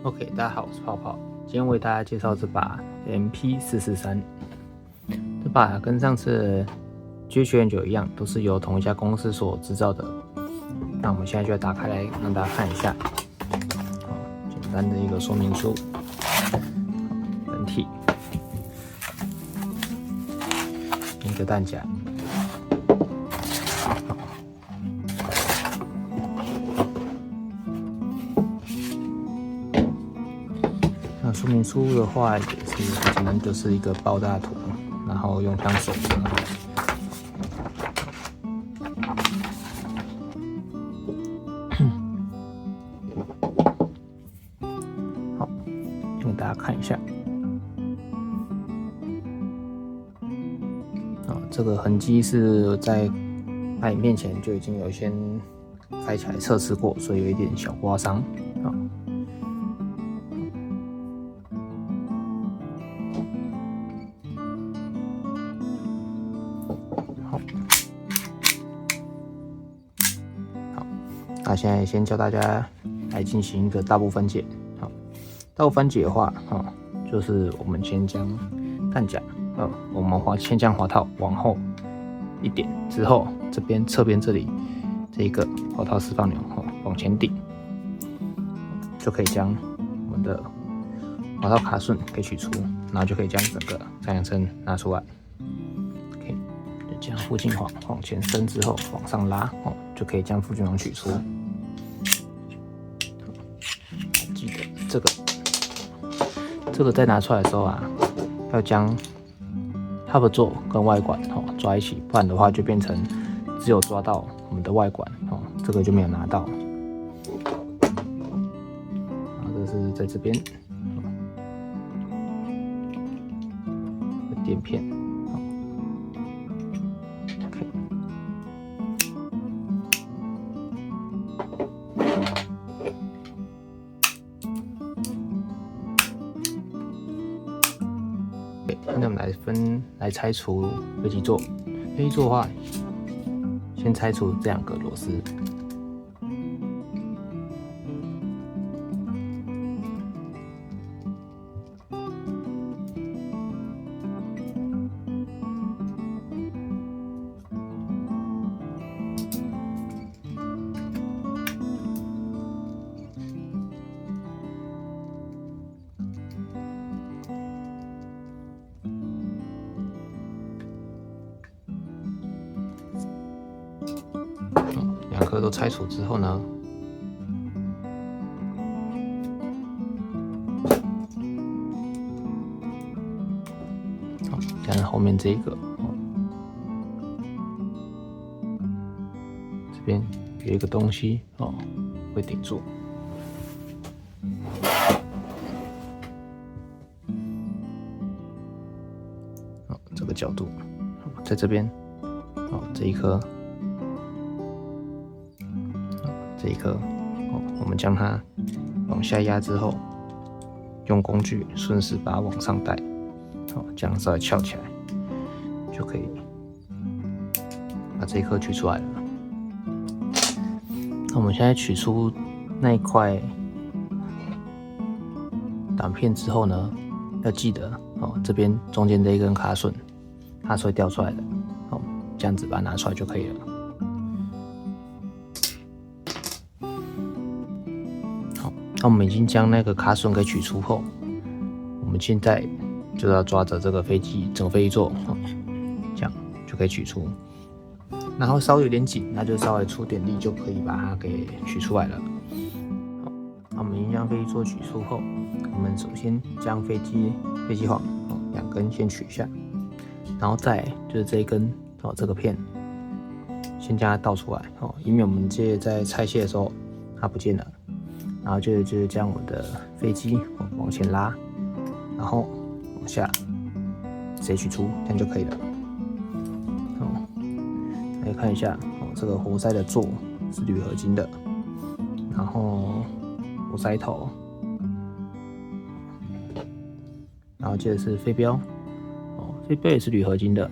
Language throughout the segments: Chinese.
OK， 大家好，我是泡泡。今天为大家介绍这把 MP443。这把跟上次的 G9一样，都是由同一家公司所制造的。那我们现在就要打开来让大家看一下，简单的一个说明书，本体，一个弹夹。那说明书的话也是很简单，就是一个爆炸图，然后用枪手的。好，给大家看一下。这个痕迹是在拍影片前就已经有先开起来测试过，所以有一点小刮伤。好，那现在先教大家来进行一个大部分解。好，大部分解的话，就是我们先将弹夹，我们先将滑套往后一点之后，这边侧边这里这一个滑套释放钮往前顶，就可以将我们的滑套卡榫给取出，然后就可以将整个太阳针拿出来。OK， 就将附近往前伸之后往上拉，就可以将附近网取出。记得这个在拿出来的时候啊，要将它的座跟外管抓一起，不然的话就变成只有抓到我们的外管这个就没有拿到。然后这是在这边垫片。OK， 那我们来拆除飞机座。飞机座的话，先拆除这两个螺丝。两颗都拆除之后呢，像后面这一个，这边有一个东西会顶住。这个角度，在这边，这一颗。这一颗，我们将它往下压之后，用工具顺势把它往上带，这样稍微翘起来，就可以把这一颗取出来了。那我们现在取出那一块挡片之后呢，要记得这边中间这一根卡榫，它是会掉出来的，这样子把它拿出来就可以了。那我们已经将那个卡榫给取出后，我们现在就要抓着这个整个飞机座，这样就可以取出。然后稍微有点紧，那就稍微出点力就可以把它给取出来了。好，那我们已经将飞机座取出后，我们首先将飞机簧两根先取下，然后再就是这一根这个片，先将它倒出来以免我们接着在拆卸的时候它不见了。然后就是将我们的飞机往前拉，然后往下直接取出，这样就可以了。来看一下这个活塞的座是铝合金的，然后活塞头，然后接着是飞镖，飞镖也是铝合金的。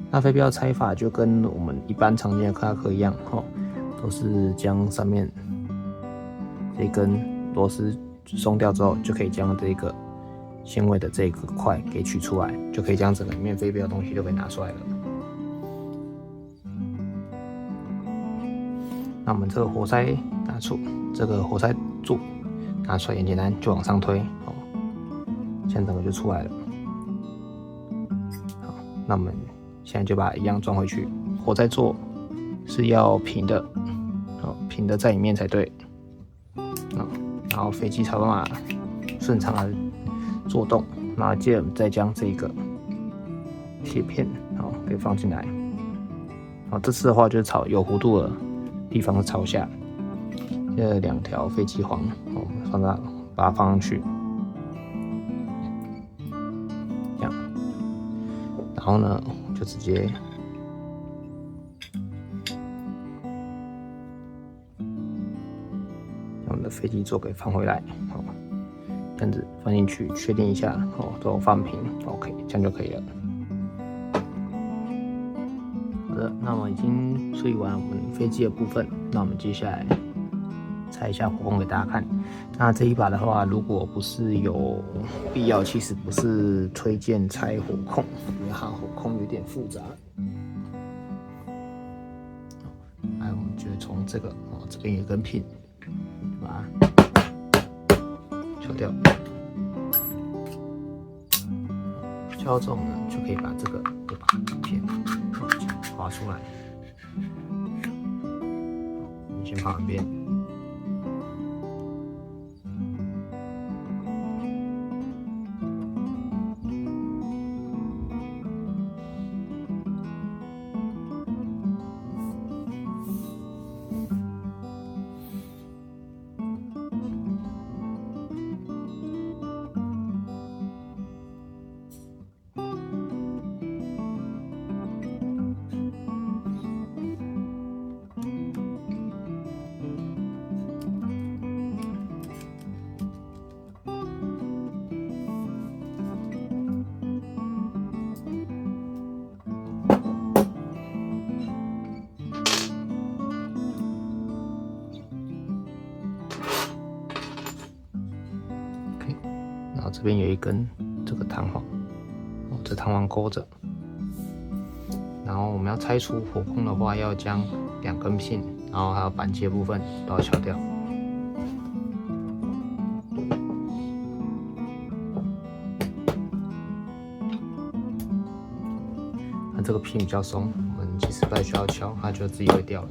那飞镖拆法就跟我们一般常见的克拉克一样，都是将上面这一根螺丝松掉之后，就可以将这个纤维的这个块给取出来，就可以将整个里面飞镖的东西都给拿出来了。那我们这个活塞拿出，这个活塞柱拿出来也简单，就往上推，现在整个就出来了。好，那我们现在就把一样装回去。活塞座是要平的，平的在里面才对。然后飞机才有办法顺畅的做动。然后接着我们再将这个铁片给放进来。这次的话就是朝有弧度的地方是朝下。这2条飞机簧，我们把它放上去，这样。然后呢，就直接把我们的飞机座给放回来，这样子放进去，确定一下都有放平 ，OK， 这样就可以了。好的，那我们已经处理完我们飞机的部分，那我们接下来拆一下火控给大家看。那这一把的话，如果不是有必要，其实不是推荐拆火控，因为它火控有点复杂。来，我们就从这个这边有一根 pin， 把它敲掉。敲之后呢，就可以把这个片划出来。你先放一边。然后这边有一根这个弹簧，这弹簧勾着。然后我们要拆除火控的话，要将2根pin，然后还有板接部分都要敲掉。那这个pin比较松，我们其实不太需要敲，它就自己会掉了。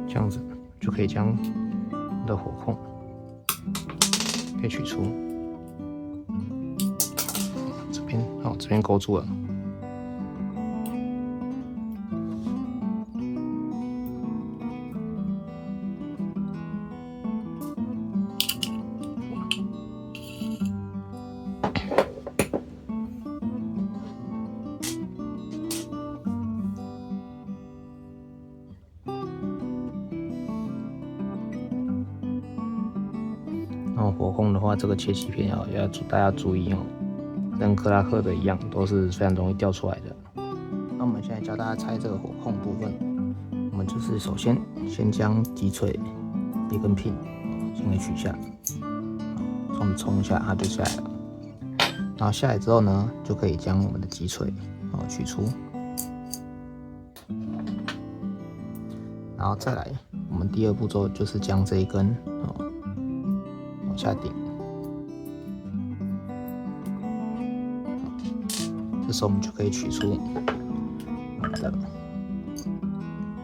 这样子就可以将你的火控给取出。这边勾住了。然后火控的话，这个切漆片大家注意跟克拉克的一样，都是非常容易掉出来的。那我们现在教大家拆这个火控部分，我们就是首先将击锤一根pin先给取下，我们冲一下它就下来了。然后下来之后呢，就可以将我们的击锤取出，然后再来我们第2步骤就是将这一根往下顶。这时候我们就可以取出我们的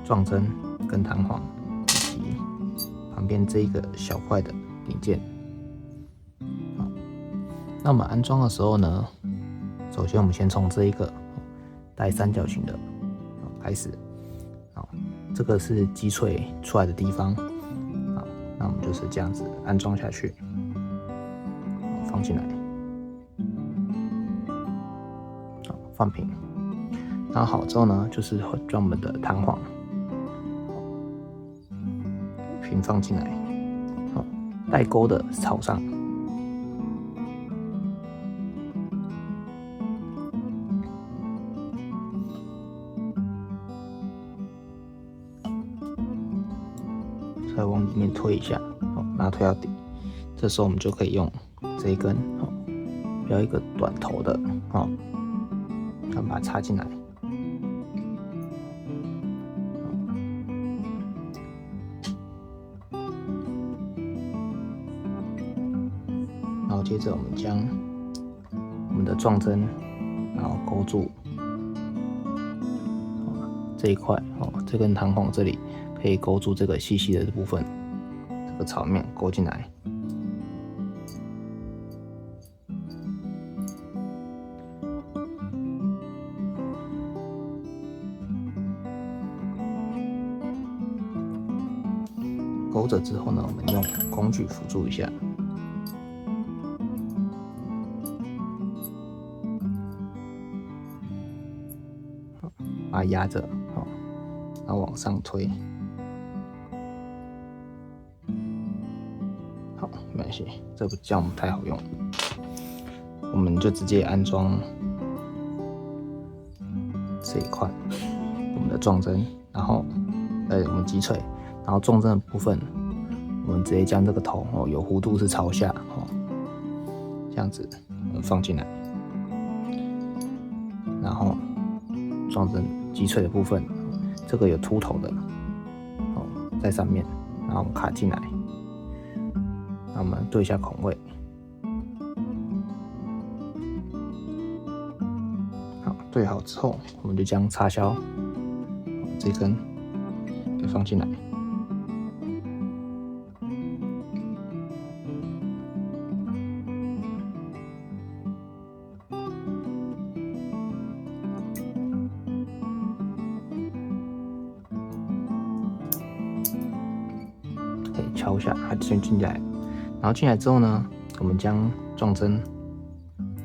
撞针跟弹簧，以及旁边这一个小块的零件。好，那我们安装的时候呢，首先我们先从这一个带3角形的开始。好，这个是击锤出来的地方。好，那我们就是这样子安装下去，放进来。放平，然后好之后呢，就是装我们的弹簧，平放进来，好，带钩的朝上。再往里面推一下，好，然后推到底。这时候我们就可以用这一根，好，标一个短头的，好，然后把它插进来。然后接着我们将我们的撞针，然后勾住这一块，这根弹簧这里可以勾住这个细细的部分，这个槽面勾进来。勾着之后呢，我们用工具辅助一下，把它压着，然后往上推。好，没关系，这样不太好用，我们就直接安装这一块我们的撞针，然后我们击锤。然后撞针的部分，我们直接将这个头有弧度是朝下这样子我们放进来，然后撞针击锤的部分，这个有凸头的在上面，然后我们卡进来，那我们对一下孔位，好，对好之后，我们就将插销这根给放进来。可以敲一下，它先进来，然后进来之后呢，我们将撞针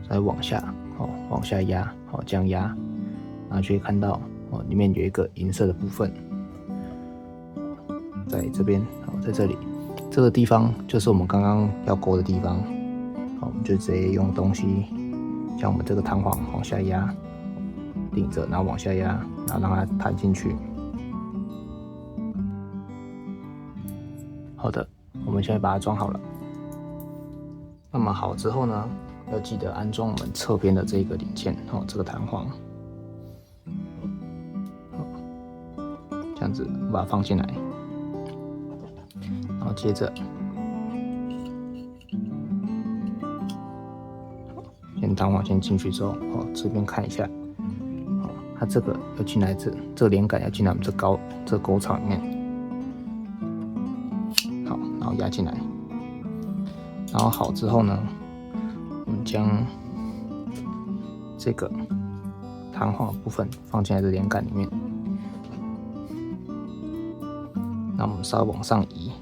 再往下，往下压，这样压，然后就可以看到里面有一个银色的部分，在这边，在这里，这个地方就是我们刚刚要勾的地方，我们就直接用东西将我们这个弹簧往下压，顶着，然后往下压，然后让它弹进去。好的，我们现在把它装好了。那么好之后呢，要记得安装我们侧边的这个零件，这个弹簧，这样子把它放进来，然后接着先弹簧先进去之后，这边看一下，它这个要进来这个连杆要进来我们这钩槽里面。然后压进来，然后好之后呢，我们将这个弹簧的部分放进来这连杆里面，那我们稍微往上移，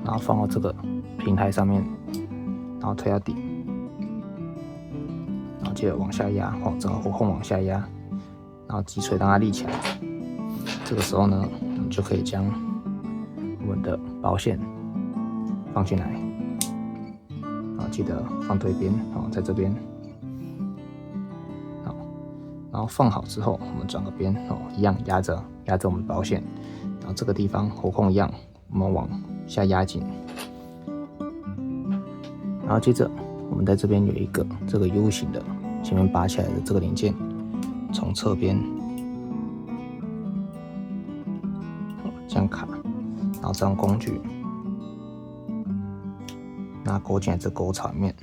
然后放到这个平台上面，然后推到底，然后接着往下压，整个火控往下压，然后击锤让它立起来。这个时候呢，我们就可以将我们的保险放进来，记得放对边，在这边，然后放好之后，我们转个边，一样压着我们的保险，然后这个地方火控一样，我们往下压紧，然后接着我们在这边有一个这个 U 型的前面拔起来的这个零件，从侧边。这样卡，然后再用工具拿勾进来这钩槽里面。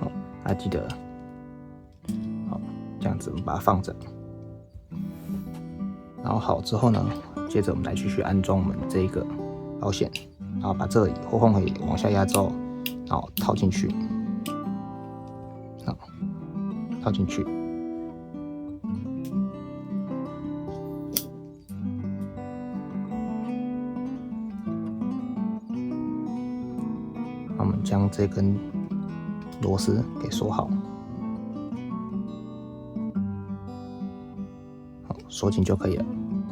好，大家记得，好，这样子我们把它放着。然后好之后呢，接着我们来继续安装我们这一个保险，然后把这个火控给往下压之后，然后套进去，套进去。我们将这根螺丝给锁好，锁紧就可以了。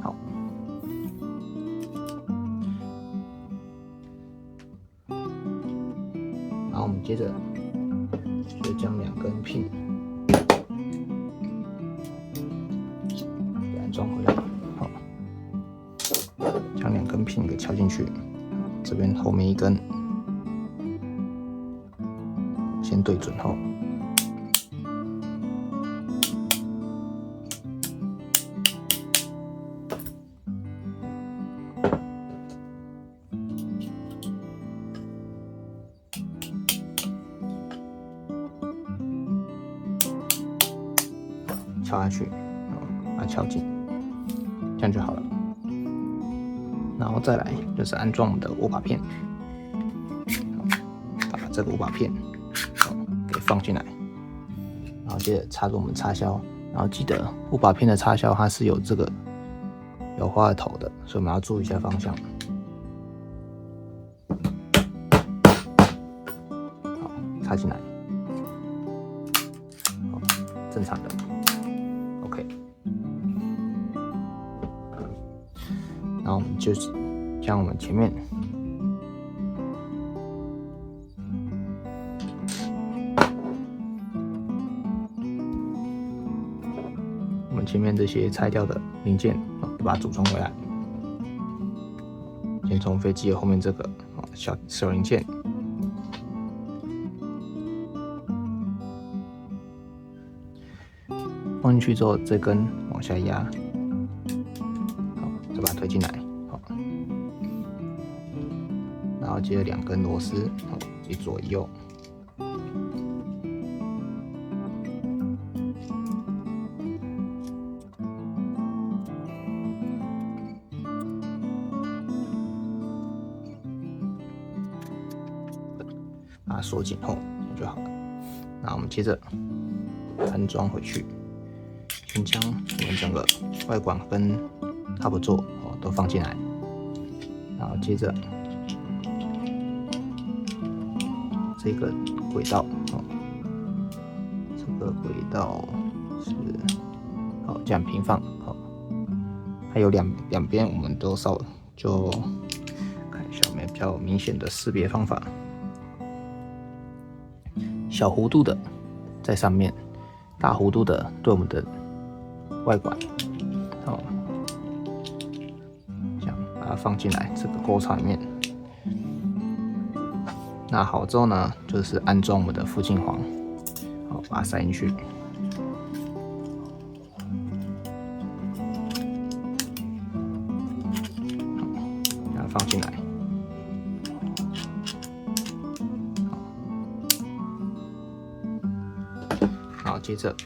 好，然后我们接着就将2根 pin 给安装回来。好，将2根 pin 给敲进去，这边后面1根先对准后。敲下去，把它敲紧，这样就好了。然后再来就是安装我们的握把片，把这个握把片给放进来，然后接着插入我们插销，然后记得握把片的插销它是有这个有花的头的，所以我们要注意一下方向。好，插进来，好，正常的。OK， 然后我们就将我们前面这些拆掉的零件，就把它组装回来。先从飞机的后面这个小零件，放进去之后，这根往下压，好，再把它推进来，好，然后接着2根螺丝，一左一右，把它锁紧后就好了。那我们接着安装回去。先将我们整个外管跟踏板座都放进来，然后接着这个轨道这个轨道是这样平放还有两边我们都就看一下有没有比较明显的识别方法。小弧度的在上面，大弧度的对我们的外管，这样把它放进来这个沟槽里面。那好之后呢，就是安装我们的附近簧，把它塞进去，把它放进来。然后接着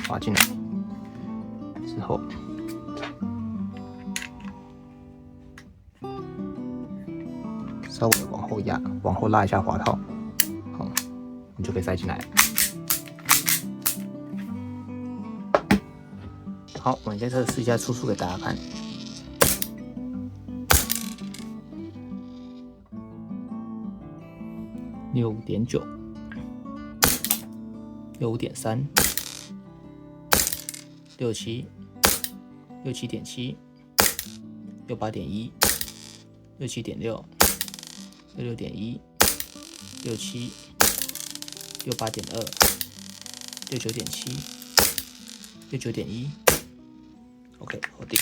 滑进来。之后，稍微往后压，往后拉一下滑套，好，你就可以塞进来了。好，我们在这试一下出数给大家看。6.9、6.3、67、67.7、68.1、67.6、66.1、67、68.2、69.7、69.1。OK， 好定。